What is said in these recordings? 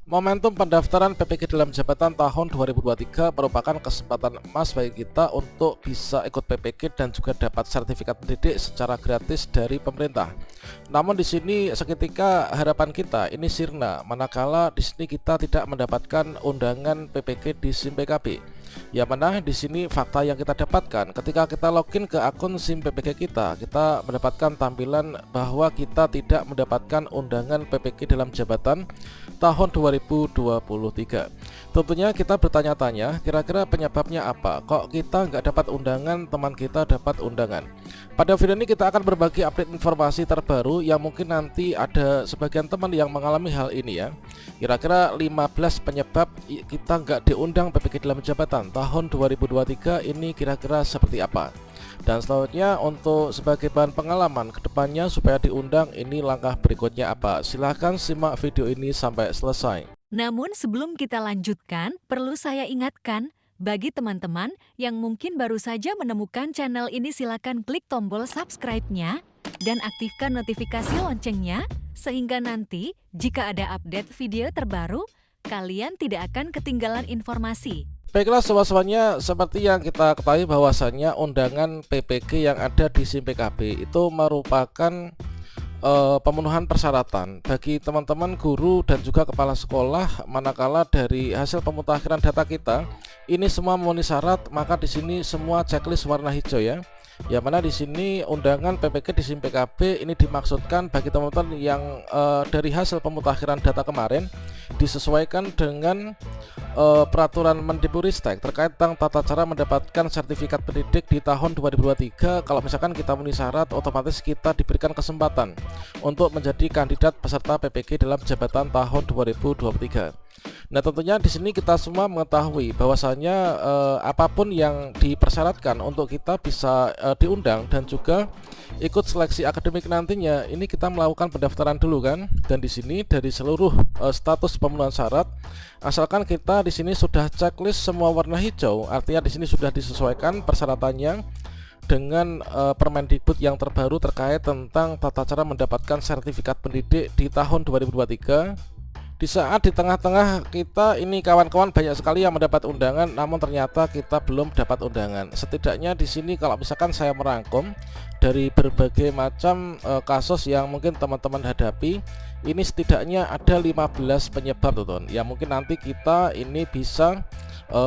Momentum pendaftaran PPG dalam jabatan tahun 2023 merupakan kesempatan emas bagi kita untuk bisa ikut PPG dan juga dapat sertifikat pendidik secara gratis dari pemerintah. Namun di sini seketika harapan kita ini sirna manakala di sini kita tidak mendapatkan undangan PPG di SIM PKB. Yang mana di sini fakta yang kita dapatkan ketika kita login ke akun SIM PPG kita mendapatkan tampilan bahwa kita tidak mendapatkan undangan PPG dalam jabatan tahun 2023. Tentunya kita bertanya-tanya kira-kira penyebabnya apa, kok kita nggak dapat undangan, teman kita dapat undangan. Pada video ini kita akan berbagi update informasi terbaru yang mungkin nanti ada sebagian teman yang mengalami hal ini ya. Kira-kira 15 penyebab kita nggak diundang PPG dalam jabatan tahun 2023 ini kira-kira seperti apa. Dan selanjutnya untuk sebagai bahan pengalaman kedepannya supaya diundang ini langkah berikutnya apa. Silahkan simak video ini sampai selesai. Namun sebelum kita lanjutkan, perlu saya ingatkan, bagi teman-teman yang mungkin baru saja menemukan channel ini silakan klik tombol subscribe-nya dan aktifkan notifikasi loncengnya, sehingga nanti jika ada update video terbaru, kalian tidak akan ketinggalan informasi. Baiklah sobat-sobatnya, seperti yang kita ketahui bahwasannya undangan PPG yang ada di SIM PKB itu merupakan pemenuhan persyaratan bagi teman-teman guru dan juga kepala sekolah manakala dari hasil pemutakhiran data kita ini semua memenuhi syarat, maka di sini semua checklist warna hijau ya. Yang mana di sini undangan PPG di SIM PKB ini dimaksudkan bagi teman-teman yang dari hasil pemutakhiran data kemarin disesuaikan dengan peraturan Mendikbudristek terkait tentang tata cara mendapatkan sertifikat pendidik di tahun 2023. Kalau misalkan kita memenuhi syarat, otomatis kita diberikan kesempatan untuk menjadi kandidat peserta PPG dalam jabatan tahun 2023. Nah, tentunya di sini kita semua mengetahui bahwasanya apapun yang dipersyaratkan untuk kita bisa diundang dan juga ikut seleksi akademik nantinya, ini kita melakukan pendaftaran dulu kan. Dan di sini dari seluruh status pemenuhan syarat, asalkan kita di sini sudah checklist semua warna hijau, artinya di sini sudah disesuaikan persyaratannya dengan Permendikbud yang terbaru terkait tentang tata cara mendapatkan sertifikat pendidik di tahun 2023. Di saat di tengah-tengah kita ini kawan-kawan banyak sekali yang mendapat undangan, namun ternyata kita belum dapat undangan. Setidaknya di sini kalau misalkan saya merangkum dari berbagai macam kasus yang mungkin teman-teman hadapi, ini setidaknya ada 15 penyebab teman-teman yang mungkin nanti kita ini bisa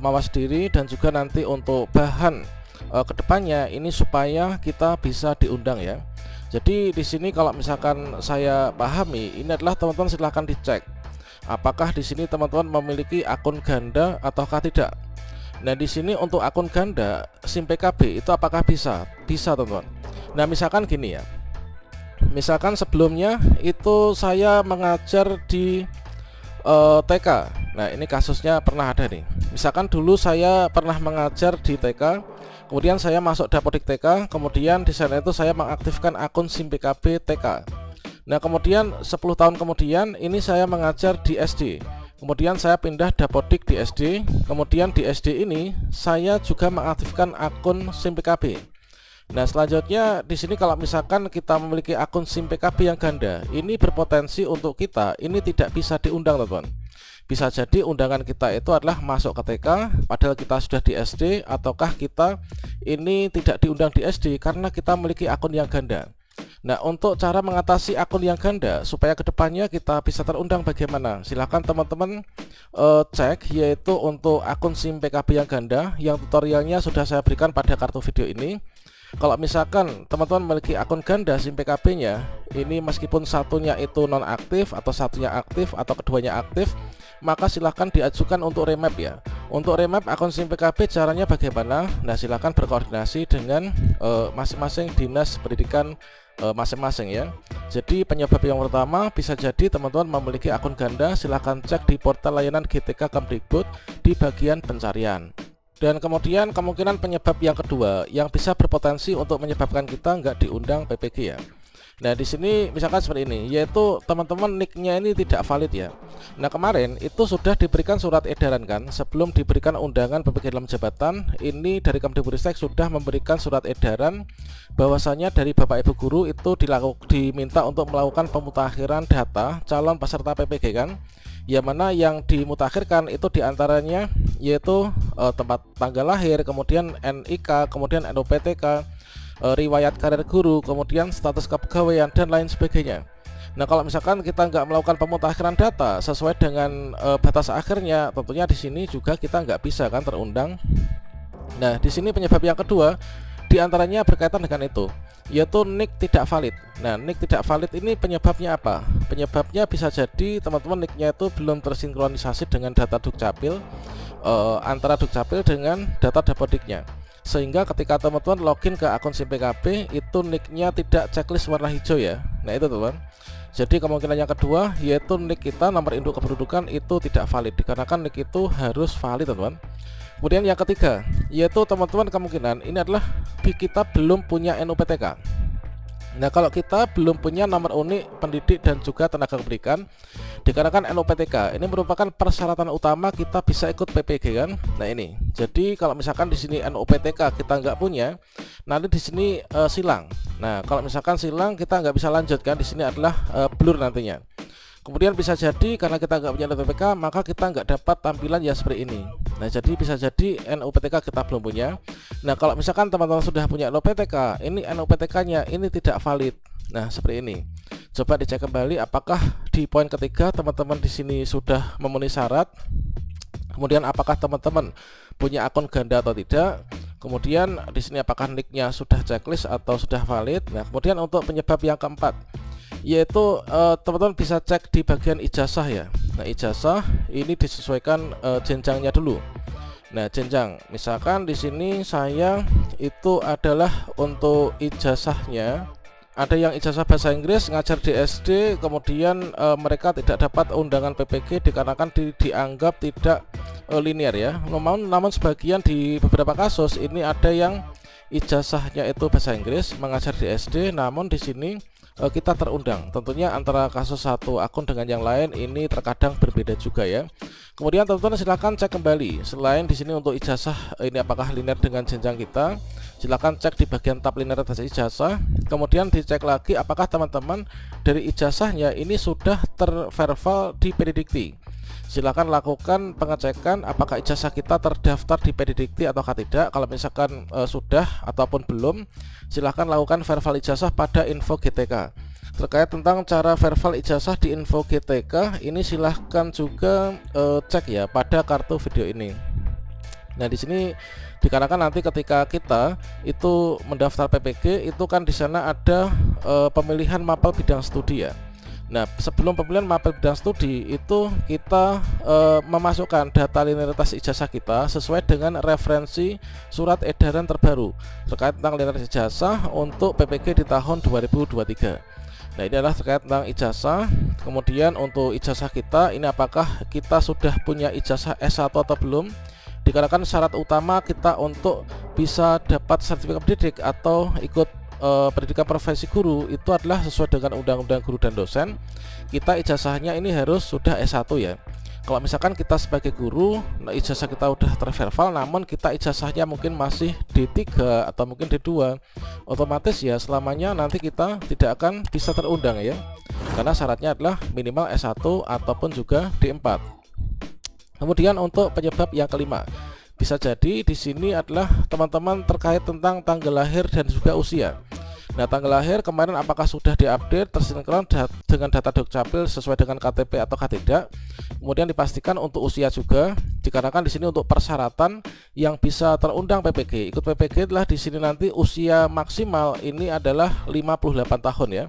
mawas diri dan juga nanti untuk bahan kedepannya ini supaya kita bisa diundang ya. Jadi di sini kalau misalkan saya pahami, ini adalah teman-teman silahkan dicek apakah di sini teman-teman memiliki akun ganda ataukah tidak. Nah, di sini untuk akun ganda SIM PKB itu apakah bisa? Bisa, teman-teman. Nah, misalkan gini ya. Misalkan sebelumnya itu saya mengajar di TK. Nah, ini kasusnya pernah ada nih. Misalkan dulu saya pernah mengajar di TK, kemudian saya masuk Dapodik TK, kemudian di sana itu saya mengaktifkan akun SIM PKB TK. Nah, kemudian 10 tahun kemudian ini saya mengajar di SD. Kemudian saya pindah Dapodik di SD. Kemudian di SD ini saya juga mengaktifkan akun SIM PKB. Nah, selanjutnya di sini kalau misalkan kita memiliki akun SIM PKB yang ganda, ini berpotensi untuk kita ini tidak bisa diundang, teman-teman. Bisa jadi undangan kita itu adalah masuk ke TK padahal kita sudah di SD, ataukah kita ini tidak diundang di SD karena kita memiliki akun yang ganda. Nah, untuk cara mengatasi akun yang ganda supaya kedepannya kita bisa terundang bagaimana? Silahkan teman-teman cek, yaitu untuk akun SIM PKB yang ganda yang tutorialnya sudah saya berikan pada kartu video ini. Kalau misalkan teman-teman memiliki akun ganda SIM PKB-nya, ini meskipun satunya itu nonaktif atau satunya aktif atau keduanya aktif, maka silahkan diajukan untuk remap ya. Untuk remap akun SIM PKB caranya bagaimana? Nah, silahkan berkoordinasi dengan masing-masing dinas pendidikan masing-masing ya. Jadi penyebab yang pertama bisa jadi teman-teman memiliki akun ganda, silahkan cek di portal layanan GTK Kemdikbud di bagian pencarian. Dan kemudian kemungkinan penyebab yang kedua yang bisa berpotensi untuk menyebabkan kita nggak diundang PPG ya. Nah, di sini misalkan seperti ini, yaitu teman-teman nicknya ini tidak valid ya. Nah, kemarin itu sudah diberikan surat edaran kan, sebelum diberikan undangan PPG dalam jabatan, ini dari Kemdikbudristek sudah memberikan surat edaran bahwasanya dari Bapak Ibu guru itu diminta untuk melakukan pemutakhiran data calon peserta PPG kan. yang mana yang dimutakhirkan itu diantaranya yaitu tempat tanggal lahir, kemudian NIK, kemudian NUPTK, riwayat karir guru, kemudian status kepegawaian dan lain sebagainya. Nah, kalau misalkan kita nggak melakukan pemutakhiran data sesuai dengan batas akhirnya, tentunya di sini juga kita nggak bisa kan terundang. Nah, di sini penyebab yang kedua diantaranya berkaitan dengan itu, yaitu NIK tidak valid. Nah, NIK tidak valid ini penyebabnya apa? Penyebabnya bisa jadi teman-teman NIK-nya itu belum tersinkronisasi dengan data Dukcapil, antara Dukcapil dengan data Dapodiknya, sehingga ketika teman-teman login ke akun SIMPKB itu NIK-nya tidak checklist warna hijau ya. Nah, itu teman. Jadi kemungkinan yang kedua yaitu NIK kita, nomor induk kependudukan itu tidak valid, dikarenakan NIK itu harus valid teman-teman. Kemudian yang ketiga yaitu teman-teman kemungkinan ini adalah kita belum punya NUPTK. Nah, kalau kita belum punya nomor unik pendidik dan juga tenaga kependidikan, dikarenakan NUPTK ini merupakan persyaratan utama kita bisa ikut PPG kan. Nah, ini jadi kalau misalkan di sini NUPTK kita nggak punya, nanti di sini silang. Nah, kalau misalkan silang kita nggak bisa lanjut kan, di sini adalah blur nantinya. Kemudian bisa jadi karena kita nggak punya NUPTK maka kita nggak dapat tampilan ya seperti ini. Nah, jadi bisa jadi NUPTK kita belum punya. Nah, kalau misalkan teman-teman sudah punya NUPTK, ini NUPTK-nya ini tidak valid. Nah, seperti ini. Coba dicek kembali apakah di poin ketiga teman-teman di sini sudah memenuhi syarat. Kemudian apakah teman-teman punya akun ganda atau tidak. Kemudian di sini apakah NIK-nya sudah checklist atau sudah valid. Nah, kemudian untuk penyebab yang keempat yaitu teman-teman bisa cek di bagian ijazah ya. Nah, ijazah ini disesuaikan jenjangnya dulu. Nah, jenjang misalkan di sini saya itu adalah untuk ijazahnya ada yang ijazah bahasa Inggris ngajar di SD, kemudian mereka tidak dapat undangan PPG dikarenakan dianggap tidak linear ya. Namun sebagian di beberapa kasus ini ada yang ijazahnya itu bahasa Inggris mengajar di SD, namun di sini kita terundang. Tentunya antara kasus satu akun dengan yang lain ini terkadang berbeda juga ya. Kemudian teman-teman silakan cek kembali selain di sini untuk ijazah ini apakah linear dengan jenjang kita, silakan cek di bagian tab linearitas ijazah. Kemudian dicek lagi apakah teman-teman dari ijazahnya ini sudah terverifal di Pedidikti. Silakan lakukan pengecekan apakah ijazah kita terdaftar di Pedidikti atau tidak. Kalau misalkan sudah ataupun belum, silakan lakukan verifal ijazah pada info GTK. Terkait tentang cara verifal ijazah di info GTK ini silahkan juga cek ya pada kartu video ini. Nah, di sini dikarenakan nanti ketika kita itu mendaftar PPG itu kan di sana ada pemilihan mapel bidang studi ya. Nah, sebelum pemilihan mapel bidang studi itu kita memasukkan data linearitas ijazah kita sesuai dengan referensi surat edaran terbaru terkait tentang linearitas ijazah untuk PPG di tahun 2023. Nah, ini adalah terkait tentang ijazah. Kemudian untuk ijazah kita ini apakah kita sudah punya ijazah S1 atau belum? Dikarenakan syarat utama kita untuk bisa dapat sertifikat pendidik atau ikut pendidikan profesi guru itu adalah sesuai dengan Undang-Undang Guru dan Dosen. Kita ijazahnya ini harus sudah S1 ya. Kalau misalkan kita sebagai guru, ijazah kita udah terverifal, namun kita ijazahnya mungkin masih D3 atau mungkin D2, otomatis ya selamanya nanti kita tidak akan bisa terundang ya, karena syaratnya adalah minimal S1 ataupun juga D4. Kemudian untuk penyebab yang kelima, bisa jadi di sini adalah teman-teman terkait tentang tanggal lahir dan juga usia. Nah, tanggal lahir kemarin apakah sudah diupdate tersinkron dengan data Dukcapil sesuai dengan KTP atau tidak? Kemudian dipastikan untuk usia juga, dikarenakan di sini untuk persyaratan yang bisa terundang PPG, ikut PPG adalah di sini nanti usia maksimal ini adalah 58 tahun ya.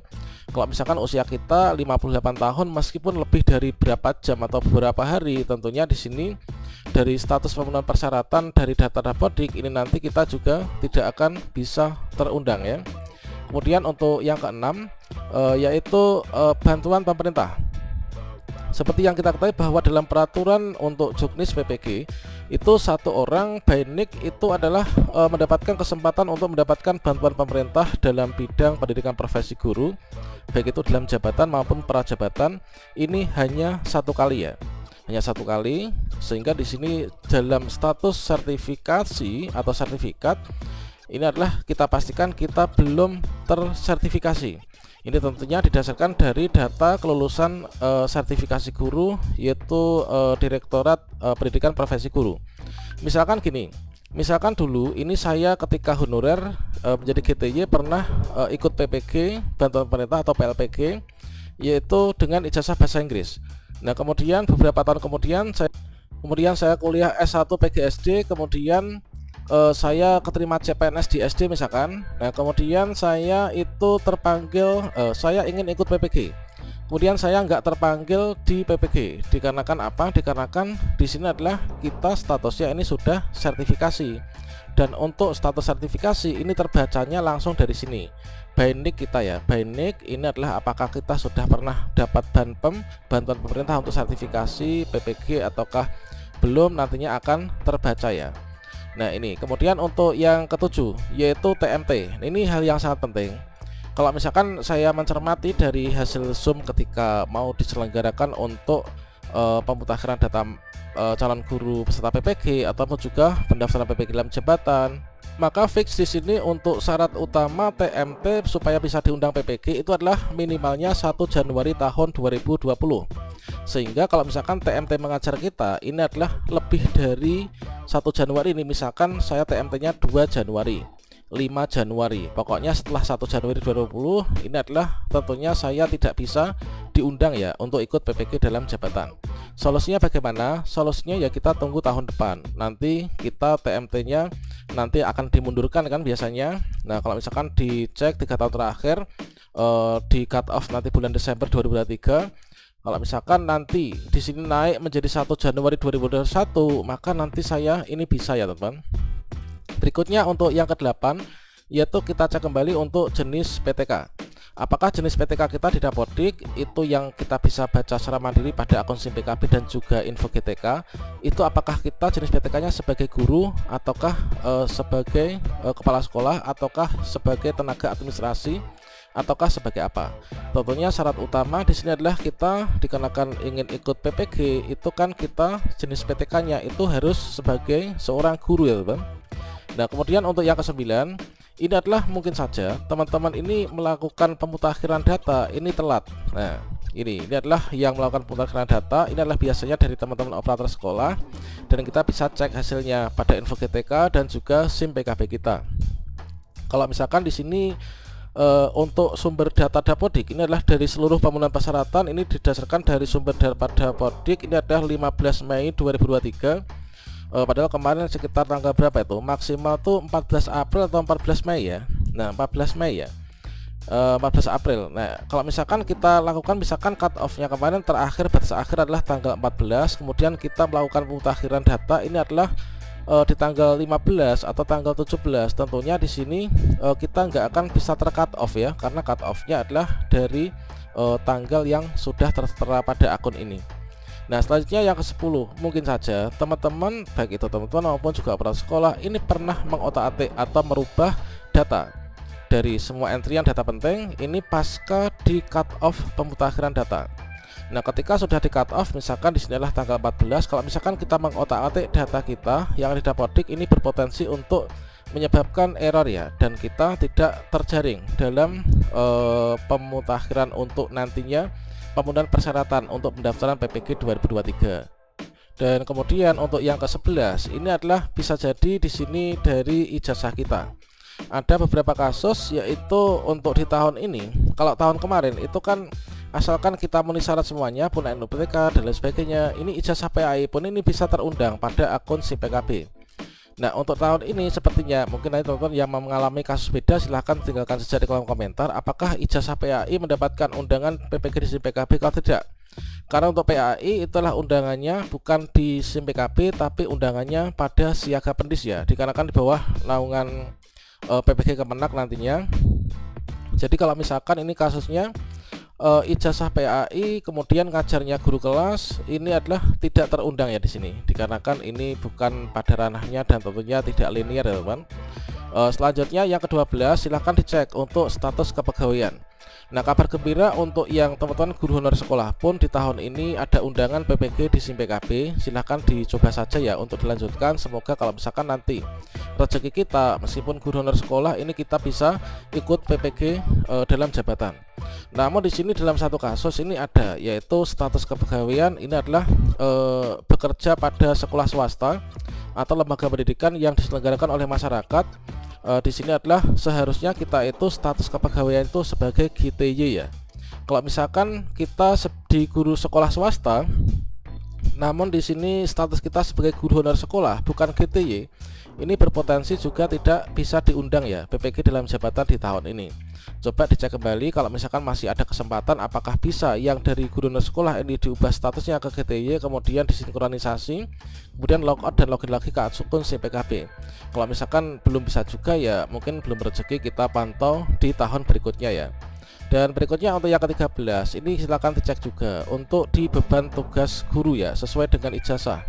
Kalau misalkan usia kita 58 tahun meskipun lebih dari berapa jam atau beberapa hari, tentunya di sini dari status pemenuhan persyaratan dari data Dapodik ini nanti kita juga tidak akan bisa terundang ya. Kemudian untuk yang keenam yaitu bantuan pemerintah. Seperti yang kita ketahui bahwa dalam peraturan untuk Juknis PPG itu satu orang by NIK itu adalah mendapatkan kesempatan untuk mendapatkan bantuan pemerintah dalam bidang pendidikan profesi guru, baik itu dalam jabatan maupun prajabatan, ini hanya satu kali ya. Hanya satu kali, sehingga di sini dalam status sertifikasi atau sertifikat ini adalah kita pastikan kita belum tersertifikasi. Ini tentunya didasarkan dari data kelulusan sertifikasi guru, yaitu Direktorat Pendidikan Profesi Guru. Misalkan gini, misalkan dulu ini saya ketika honorer menjadi GTY pernah ikut PPG bantuan pemerintah atau PLPG, yaitu dengan ijazah bahasa Inggris. Nah, kemudian beberapa tahun kemudian saya kuliah S1 PGSD, kemudian saya keterima CPNS di SD misalkan. Nah, kemudian saya itu terpanggil, saya ingin ikut PPG. Kemudian saya nggak terpanggil di PPG, dikarenakan apa? Dikarenakan di sini adalah kita statusnya ini sudah sertifikasi. Dan untuk status sertifikasi ini terbacanya langsung dari sini. BANIK kita ya. BANIK ini adalah apakah kita sudah pernah dapat BANPEM, bantuan pemerintah untuk sertifikasi PPG, ataukah belum, nantinya akan terbaca ya. Nah, ini kemudian untuk yang ketujuh yaitu TMT. Ini hal yang sangat penting. Kalau misalkan saya mencermati dari hasil Zoom ketika mau diselenggarakan untuk pemutakhiran data calon guru peserta PPG ataupun juga pendaftaran PPG dalam jabatan, maka fix di sini untuk syarat utama TMT supaya bisa diundang PPG itu adalah minimalnya 1 Januari tahun 2020. Sehingga kalau misalkan TMT mengajar kita ini adalah lebih dari 1 Januari, ini misalkan saya TMT-nya 2 Januari, 5 Januari, pokoknya setelah 1 Januari 2020 ini adalah tentunya saya tidak bisa diundang ya untuk ikut PPG dalam jabatan. Solusinya bagaimana? Solusinya ya kita tunggu tahun depan. Nanti kita TMT-nya nanti akan dimundurkan kan biasanya. Nah, kalau misalkan dicek 3 tahun terakhir di cut off nanti bulan Desember 2023. Kalau misalkan nanti di sini naik menjadi 1 Januari 2021, maka nanti saya ini bisa ya teman-teman. Berikutnya untuk yang ke-8 yaitu kita cek kembali untuk jenis PTK. Apakah jenis PTK kita di Dapodik itu yang kita bisa baca secara mandiri pada akun SIM PKB dan juga info GTK, itu apakah kita jenis PTK-nya sebagai guru ataukah sebagai kepala sekolah ataukah sebagai tenaga administrasi ataukah sebagai apa? Tentunya syarat utama di sini adalah kita dikarenakan ingin ikut PPG itu kan kita jenis PTK-nya itu harus sebagai seorang guru ya teman. Nah, kemudian untuk yang ke-9 ini adalah mungkin saja teman-teman ini melakukan pemutakhiran data ini telat. Nah, ini adalah yang melakukan pemutakhiran data ini adalah biasanya dari teman-teman operator sekolah, dan kita bisa cek hasilnya pada info GTK dan juga SIM PKB kita. Kalau misalkan di sini untuk sumber data Dapodik ini adalah dari seluruh pemenuhan persyaratan, ini didasarkan dari sumber data Dapodik ini adalah 15 Mei 2023. Padahal kemarin sekitar tanggal berapa itu? Maksimal tuh 14 April atau 14 Mei ya. Nah, 14 Mei ya. 14 April. Nah, kalau misalkan kita lakukan misalkan cut off-nya kemarin terakhir batas akhir adalah tanggal 14, kemudian kita melakukan pemutakhiran data ini adalah di tanggal 15 atau tanggal 17, tentunya di sini kita nggak akan bisa ter-cut off ya, karena cut off-nya adalah dari tanggal yang sudah tertera pada akun ini. Nah, selanjutnya yang ke-10, mungkin saja teman-teman baik itu teman-teman maupun juga operator sekolah ini pernah mengotak-atik atau merubah data dari semua entrian data penting ini pasca di cut off pemutakhiran data. Nah, ketika sudah di cut off, misalkan di sini adalah tanggal 14, kalau misalkan kita mengotak-atik data kita yang di Dapodik ini berpotensi untuk menyebabkan error ya, dan kita tidak terjaring dalam pemutakhiran untuk nantinya pemenuhan persyaratan untuk pendaftaran PPG 2023. Dan kemudian untuk yang ke-11 ini adalah bisa jadi di sini dari ijazah kita. Ada beberapa kasus yaitu untuk di tahun ini, kalau tahun kemarin itu kan asalkan kita memenuhi syarat semuanya pun NUPTK dan lain sebagainya, ini ijazah PAI pun ini bisa terundang pada akun SIM PKB. Nah, untuk tahun ini sepertinya mungkin ada teman-teman yang mengalami kasus beda, silahkan tinggalkan saja di kolom komentar apakah ijazah PAI mendapatkan undangan PPG di SIM PKB kalau tidak. Karena untuk PAI itulah undangannya bukan di SIM PKB tapi undangannya pada Siaga Pendis ya, dikarenakan di bawah naungan PPG Kemenak nantinya. Jadi kalau misalkan ini kasusnya ijazah PAI kemudian ngajarnya guru kelas ini adalah tidak terundang ya di sini, dikarenakan ini bukan pada ranahnya dan tentunya tidak linear ya teman. Selanjutnya yang ke-12 silahkan dicek untuk status kepegawaian. Nah, kabar gembira untuk yang teman-teman guru honorer sekolah pun di tahun ini ada undangan PPG di SIM PKB, silahkan dicoba saja ya untuk dilanjutkan. Semoga kalau misalkan nanti rezeki kita, meskipun guru honor sekolah ini kita bisa ikut PPG dalam jabatan. Namun di sini dalam satu kasus ini ada, yaitu status kepegawaian ini adalah bekerja pada sekolah swasta atau lembaga pendidikan yang diselenggarakan oleh masyarakat. Di sini adalah seharusnya kita itu status kepegawaian itu sebagai GTY ya. Kalau misalkan kita di guru sekolah swasta, namun di sini status kita sebagai guru honor sekolah bukan GTY, ini berpotensi juga tidak bisa diundang ya PPG dalam jabatan di tahun ini. Coba dicek kembali kalau misalkan masih ada kesempatan, apakah bisa yang dari guru honor sekolah ini diubah statusnya ke GTY, kemudian disinkronisasi, kemudian logout dan login lagi ke akun SIMPKB. Kalau misalkan belum bisa juga ya mungkin belum rezeki, kita pantau di tahun berikutnya ya. Dan berikutnya untuk yang ke-13 ini silakan dicek juga untuk di beban tugas guru ya, sesuai dengan ijazah.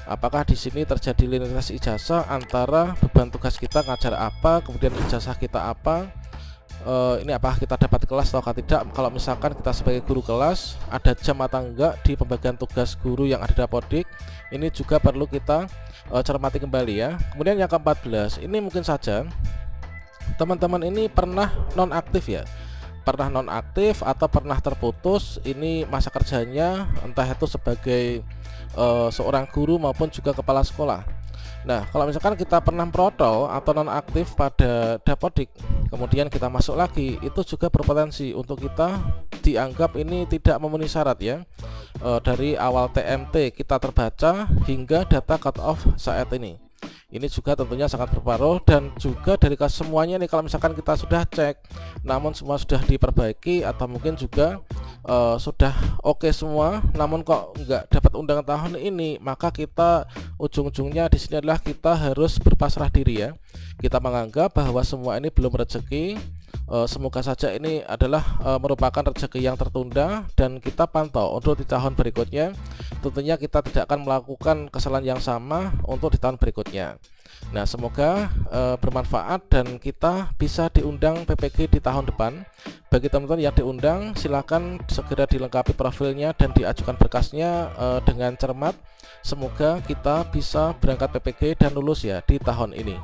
Apakah di sini terjadi lintas ijazah antara beban tugas kita ngajar apa, kemudian ijazah kita apa, ini apakah kita dapat kelas atau tidak. Kalau misalkan kita sebagai guru kelas ada jam atau enggak di pembagian tugas guru yang ada di Dapodik, ini juga perlu kita cermati kembali ya. Kemudian yang ke-14 ini mungkin saja teman-teman ini pernah nonaktif ya, pernah nonaktif atau pernah terputus ini masa kerjanya, entah itu sebagai seorang guru maupun juga kepala sekolah. Nah, kalau misalkan kita pernah protol atau nonaktif pada Dapodik, kemudian kita masuk lagi, itu juga berpotensi untuk kita dianggap ini tidak memenuhi syarat ya. Dari awal TMT kita terbaca hingga data cut off saat ini. Ini juga tentunya sangat berpengaruh, dan juga dari semuanya nih, kalau misalkan kita sudah cek namun semua sudah diperbaiki atau mungkin juga sudah oke semua, namun kok nggak dapat undangan tahun ini, maka kita ujung-ujungnya di sini adalah kita harus berpasrah diri ya. Kita menganggap bahwa semua ini belum rezeki. Semoga saja ini adalah merupakan rezeki yang tertunda, dan kita pantau untuk di tahun berikutnya. Tentunya kita tidak akan melakukan kesalahan yang sama untuk di tahun berikutnya. Nah, semoga bermanfaat dan kita bisa diundang PPG di tahun depan. Bagi teman-teman yang diundang, silakan segera dilengkapi profilnya dan diajukan berkasnya dengan cermat. Semoga kita bisa berangkat PPG dan lulus ya di tahun ini.